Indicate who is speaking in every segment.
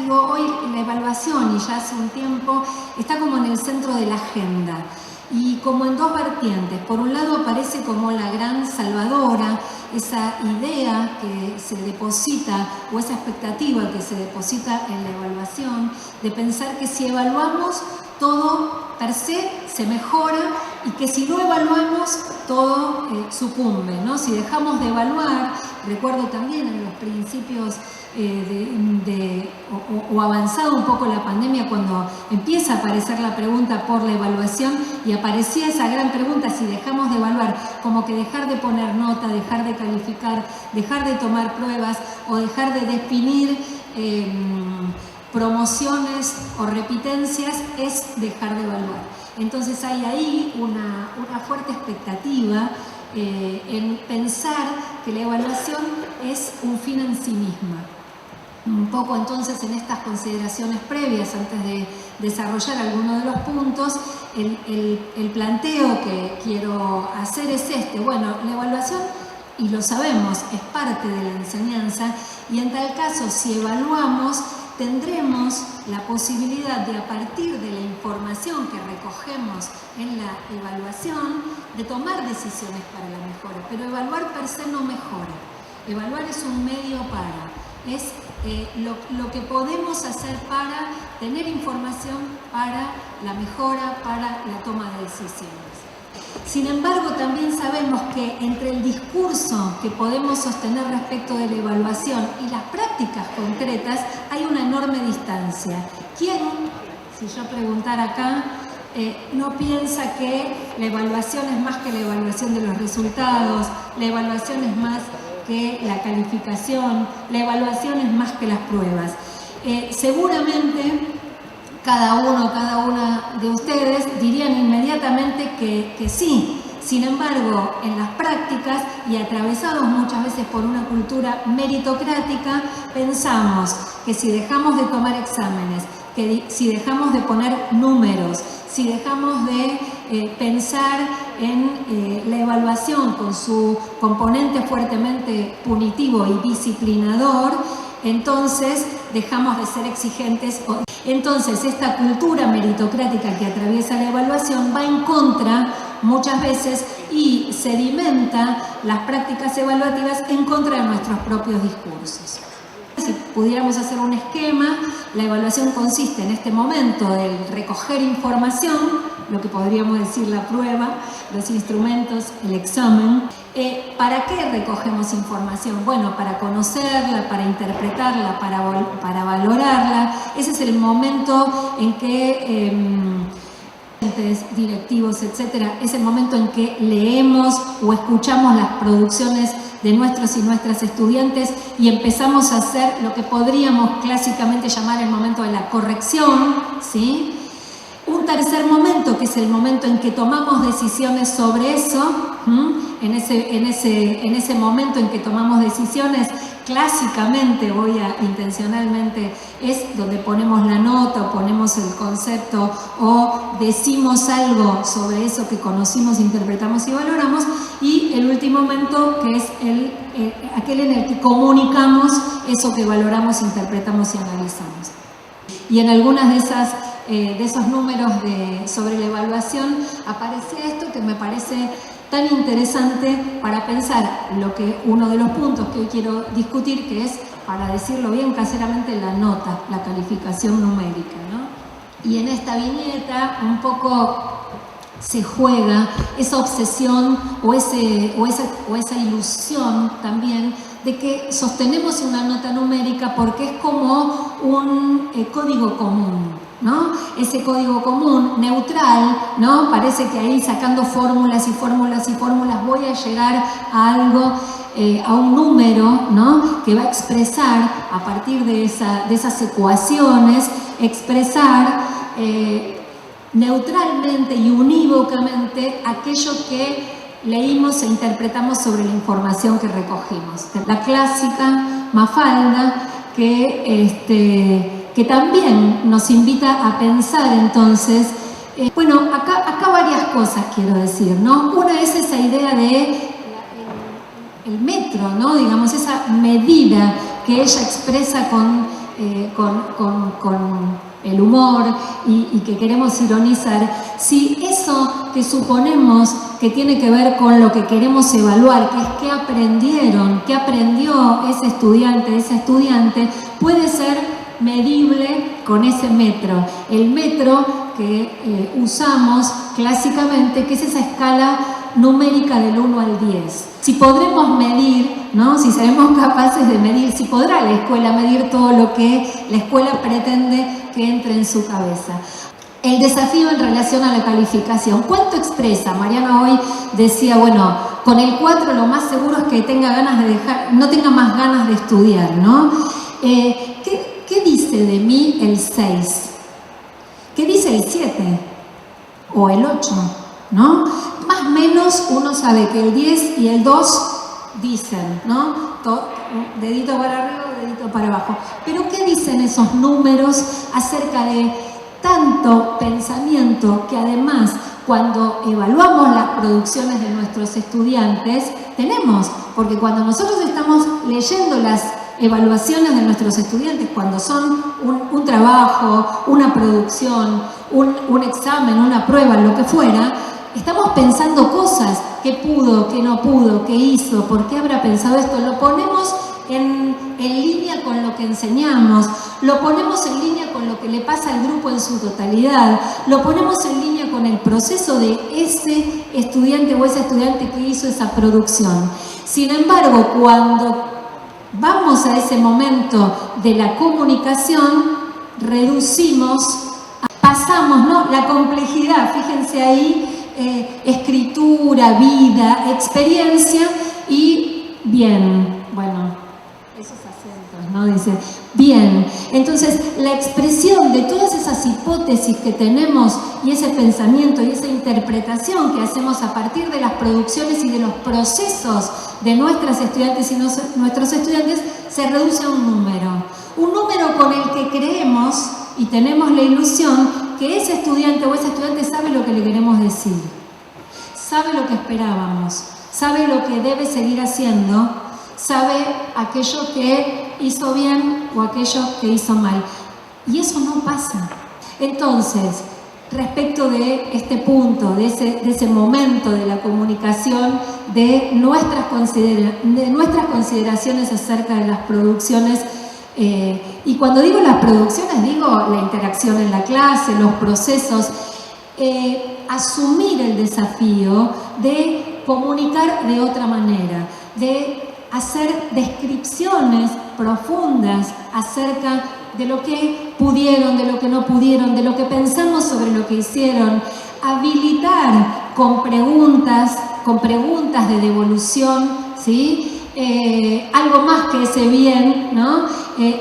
Speaker 1: digo, hoy la evaluación, y ya hace un tiempo, está como en el centro de la agenda. Y como en dos vertientes. Por un lado aparece como la gran salvadora, esa idea que se deposita o esa expectativa que se deposita en la evaluación de pensar que si evaluamos todo per se mejora y que si no evaluamos todo sucumbe, ¿no? Si dejamos de evaluar, recuerdo también en los principios o avanzado un poco la pandemia cuando empieza a aparecer la pregunta por la evaluación y aparecía esa gran pregunta, si dejamos de evaluar, como que dejar de poner nota, dejar de calificar, dejar de tomar pruebas o dejar de definir promociones o repitencias es dejar de evaluar. Entonces hay ahí una fuerte expectativa en pensar que la evaluación es un fin en sí misma. Un poco entonces en estas consideraciones previas, antes de desarrollar algunos de los puntos, el planteo que quiero hacer es este. Bueno, la evaluación, y lo sabemos, es parte de la enseñanza y en tal caso, si evaluamos, tendremos la posibilidad de, a partir de la información que recogemos en la evaluación, de tomar decisiones para la mejora. Pero evaluar per se no mejora. Evaluar es un medio para, es lo que podemos hacer para tener información para la mejora, para la toma de decisiones. Sin embargo, también sabemos que entre el discurso que podemos sostener respecto de la evaluación y las prácticas concretas hay una enorme distancia. ¿Quién, si yo preguntara acá, no piensa que la evaluación es más que la evaluación de los resultados, la evaluación es más que la calificación, la evaluación es más que las pruebas? Seguramente cada uno, cada una de ustedes dirían inmediatamente que sí. Sin embargo, en las prácticas y atravesados muchas veces por una cultura meritocrática, pensamos que si dejamos de tomar exámenes, que si dejamos de poner números, si dejamos de pensar en la evaluación con su componente fuertemente punitivo y disciplinador, entonces dejamos de ser exigentes. Entonces, esta cultura meritocrática que atraviesa la evaluación va en contra muchas veces y sedimenta las prácticas evaluativas en contra de nuestros propios discursos. Si pudiéramos hacer un esquema, la evaluación consiste en este momento del recoger información, lo que podríamos decir la prueba, los instrumentos, el examen. ¿Para qué recogemos información? Bueno, para conocerla, para interpretarla, para valorarla. Ese es el momento en que directivos, etcétera, es el momento en que leemos o escuchamos las producciones de nuestros y nuestras estudiantes y empezamos a hacer lo que podríamos clásicamente llamar el momento de la corrección, ¿sí? Un tercer momento, que es el momento en que tomamos decisiones sobre eso, en ese momento en que tomamos decisiones, clásicamente, intencionalmente, es donde ponemos la nota, o ponemos el concepto, o decimos algo sobre eso que conocimos, interpretamos y valoramos, y el último momento, que es aquel en el que comunicamos eso que valoramos, interpretamos y analizamos. Y en algunas de esos números sobre la evaluación aparece esto que me parece tan interesante para pensar uno de los puntos que hoy quiero discutir, que es, para decirlo bien caseramente, la nota, la calificación numérica, ¿no? Y en esta viñeta un poco se juega esa obsesión o esa ilusión también de que sostenemos una nota numérica porque es como un código común, ¿no? Ese código común neutral, ¿no? Parece que ahí sacando fórmulas y fórmulas y fórmulas voy a llegar a algo, a un número, ¿no? Que va a expresar a partir de esas ecuaciones, expresar neutralmente y unívocamente aquello que leímos e interpretamos sobre la información que recogimos. La clásica Mafalda que también nos invita a pensar entonces, bueno, acá varias cosas quiero decir, ¿no? Una es esa idea de el metro, ¿no? Digamos, esa medida que ella expresa con con el humor y que queremos ironizar, si eso que suponemos que tiene que ver con lo que queremos evaluar, que es qué aprendieron, qué aprendió ese estudiante, esa estudiante, puede ser medible con ese metro. El metro que usamos clásicamente, que es esa escala numérica del 1 al 10. Si podremos medir, ¿no? Si seremos capaces de medir, si podrá la escuela medir todo lo que la escuela pretende que entre en su cabeza. El desafío en relación a la calificación. ¿Cuánto expresa? Mariana hoy decía, bueno, con el 4 lo más seguro es que tenga ganas de no tenga más ganas de estudiar, ¿no? ¿Qué dice de mí el 6? ¿Qué dice el 7? ¿O el 8? ¿No? Más o menos uno sabe que el 10 y el 2 dicen, ¿no? Dedito para arriba, dedito para abajo. Pero ¿qué dicen esos números acerca de tanto pensamiento que además cuando evaluamos las producciones de nuestros estudiantes tenemos? Porque cuando nosotros estamos leyendo las evaluaciones de nuestros estudiantes, cuando son un trabajo, una producción, un examen, una prueba, lo que fuera, estamos pensando cosas, qué pudo, qué no pudo, qué hizo, por qué habrá pensado esto. Lo ponemos en línea con lo que enseñamos, lo ponemos en línea con lo que le pasa al grupo en su totalidad, lo ponemos en línea con el proceso de ese estudiante o esa estudiante que hizo esa producción. Sin embargo, cuando vamos a ese momento de la comunicación, reducimos, pasamos, ¿no?, la complejidad, fíjense ahí, escritura, vida, experiencia y bien, bueno, esos acentos, ¿no? Dice, bien. Entonces, la expresión de todas esas hipótesis que tenemos y ese pensamiento y esa interpretación que hacemos a partir de las producciones y de los procesos de nuestras estudiantes y nuestros estudiantes se reduce a un número con el que creemos y tenemos la ilusión que ese estudiante o esa estudiante sabe lo que le queremos decir, sabe lo que esperábamos, sabe lo que debe seguir haciendo, sabe aquello que hizo bien o aquello que hizo mal. Y eso no pasa. Entonces, respecto de este punto, de ese momento de la comunicación, de nuestras consideraciones acerca de las producciones, y cuando digo las producciones, digo la interacción en la clase, los procesos, asumir el desafío de comunicar de otra manera, de hacer descripciones profundas acerca de lo que pudieron, de lo que no pudieron, de lo que pensamos sobre lo que hicieron, habilitar con preguntas de devolución, ¿sí? Algo más que ese bien, ¿no?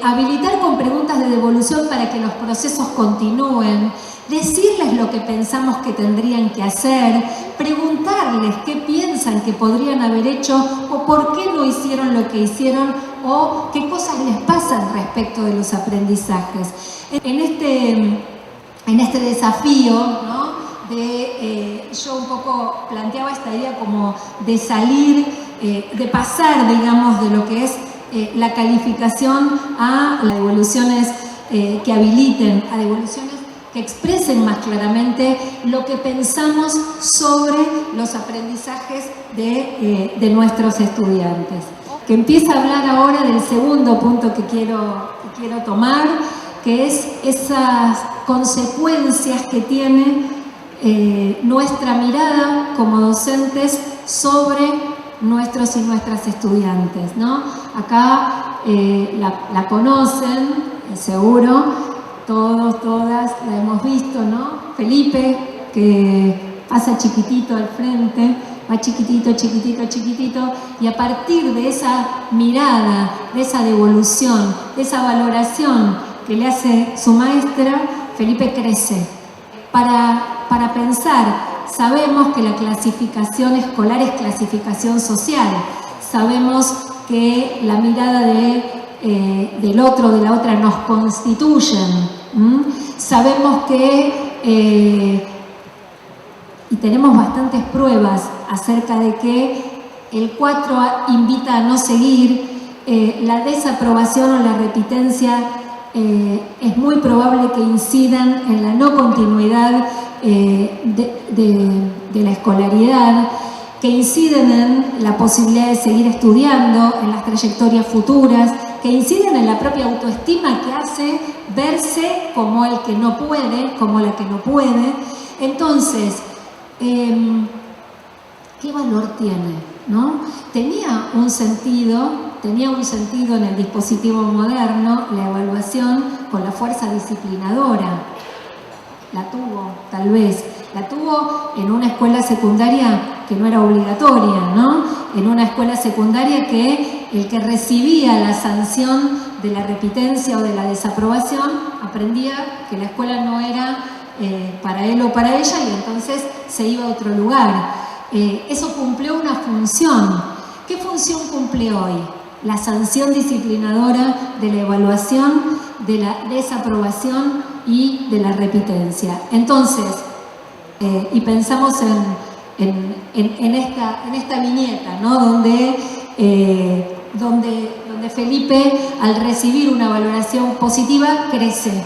Speaker 1: Habilitar con preguntas de devolución para que los procesos continúen, decirles lo que pensamos que tendrían que hacer, preguntarles qué piensan que podrían haber hecho o por qué no hicieron lo que hicieron o qué cosas les pasan respecto de los aprendizajes. En este desafío, ¿no?, yo un poco planteaba esta idea como de salir, de pasar, digamos, de lo que es la calificación a las devoluciones que habiliten, a devoluciones que expresen más claramente lo que pensamos sobre los aprendizajes de nuestros estudiantes. Que empieza a hablar ahora del segundo punto que quiero tomar, que es esas consecuencias que tiene nuestra mirada como docentes sobre nuestros y nuestras estudiantes, ¿no? Acá la conocen, seguro, todos, todas la hemos visto, ¿no? Felipe, que pasa chiquitito al frente, va chiquitito, chiquitito, chiquitito, y a partir de esa mirada, de esa devolución, de esa valoración que le hace su maestra, Felipe crece. Para pensar, sabemos que la clasificación escolar es clasificación social, sabemos que la mirada del otro, de la otra, nos constituyen, sabemos que, y tenemos bastantes pruebas acerca de que el 4 invita a no seguir, la desaprobación o la repitencia es muy probable que incidan en la no continuidad de la escolaridad, que inciden en la posibilidad de seguir estudiando, en las trayectorias futuras, que inciden en la propia autoestima que hace verse como el que no puede, como la que no puede. Entonces, ¿qué valor tiene? ¿No? Tenía un sentido en el dispositivo moderno, la evaluación con la fuerza disciplinadora. La tuvo, tal vez. La tuvo en una escuela secundaria que no era obligatoria, ¿no? En una escuela secundaria que el que recibía la sanción de la repitencia o de la desaprobación aprendía que la escuela no era para él o para ella y entonces se iba a otro lugar. Eso cumplió una función. ¿Qué función cumple hoy? La sanción disciplinadora de la evaluación, de la desaprobación y de la repitencia. Entonces, y pensamos en esta viñeta, ¿no? donde Felipe, al recibir una valoración positiva, crece,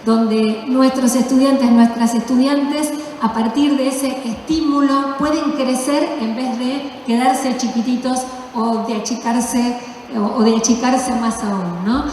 Speaker 1: donde nuestros estudiantes, nuestras estudiantes, a partir de ese estímulo pueden crecer en vez de quedarse chiquititos o de achicarse más aún, ¿no?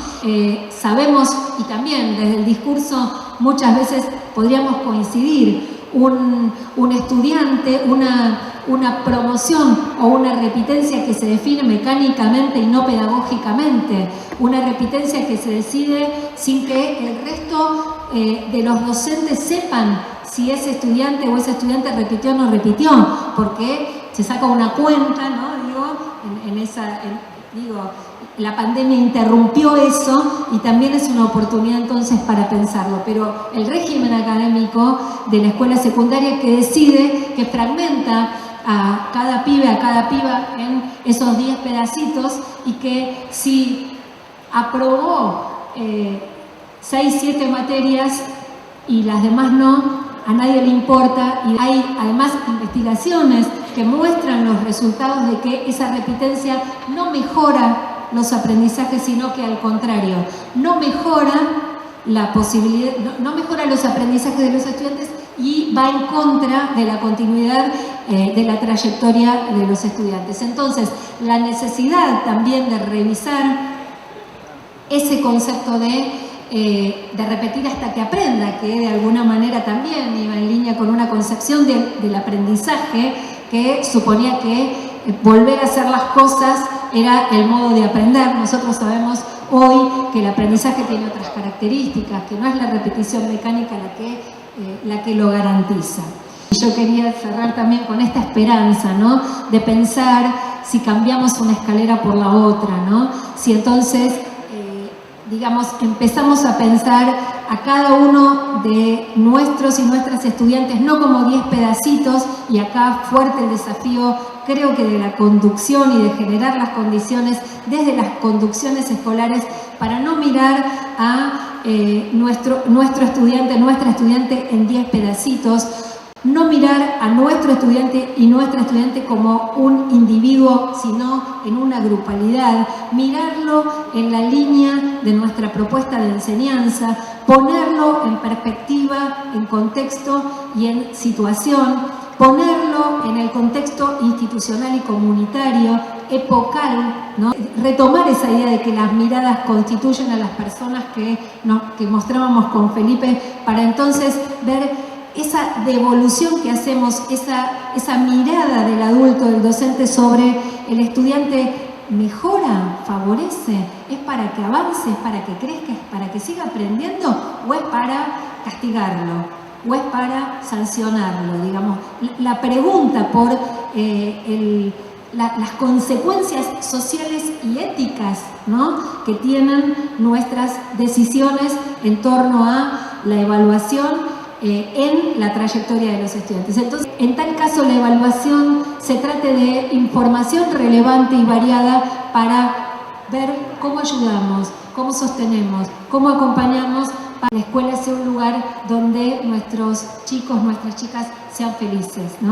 Speaker 1: Sabemos, y también desde el discurso muchas veces podríamos coincidir, un estudiante, una promoción o una repitencia que se define mecánicamente y no pedagógicamente, una repitencia que se decide sin que el resto de los docentes sepan si ese estudiante o ese estudiante repitió o no repitió, porque se saca una cuenta, ¿no? La pandemia interrumpió eso y también es una oportunidad entonces para pensarlo, pero el régimen académico de la escuela secundaria que decide, que fragmenta a cada pibe, a cada piba en esos 10 pedacitos y que si aprobó 6, 7 materias y las demás no, a nadie le importa, y hay además investigaciones que muestran los resultados de que esa repitencia no mejora los aprendizajes, sino que al contrario, no mejora la posibilidad, no mejora los aprendizajes de los estudiantes y va en contra de la continuidad de la trayectoria de los estudiantes. Entonces, la necesidad también de revisar ese concepto de repetir hasta que aprenda, que de alguna manera también iba en línea con una concepción del aprendizaje que suponía que volver a hacer las cosas era el modo de aprender. Nosotros sabemos hoy que el aprendizaje tiene otras características, que no es la repetición mecánica la que lo garantiza. Yo quería cerrar también con esta esperanza, ¿no? De pensar si cambiamos una escalera por la otra, ¿no? Si entonces empezamos a pensar a cada uno de nuestros y nuestras estudiantes no como 10 pedacitos, y acá fuerte el desafío, creo que de la conducción y de generar las condiciones desde las conducciones escolares para no mirar a nuestro estudiante, nuestra estudiante en 10 pedacitos, no mirar a nuestro estudiante y nuestra estudiante como un individuo, sino en una grupalidad, mirarlo en la línea de nuestra propuesta de enseñanza, ponerlo en perspectiva, en contexto y en situación, ponerlo en el contexto institucional y comunitario, epocal, ¿no? Retomar esa idea de que las miradas constituyen a las personas que mostrábamos con Felipe, para entonces ver esa devolución que hacemos, esa mirada del adulto, del docente sobre el estudiante, mejora, favorece, es para que avance, es para que crezca, es para que siga aprendiendo, o es para castigarlo, o es para sancionarlo, digamos. La pregunta por las consecuencias sociales y éticas, ¿no?, que tienen nuestras decisiones en torno a la evaluación en la trayectoria de los estudiantes. Entonces, en tal caso, la evaluación se trate de información relevante y variada para ver cómo ayudamos, cómo sostenemos, cómo acompañamos para que la escuela sea un lugar donde nuestros chicos, nuestras chicas sean felices, ¿no?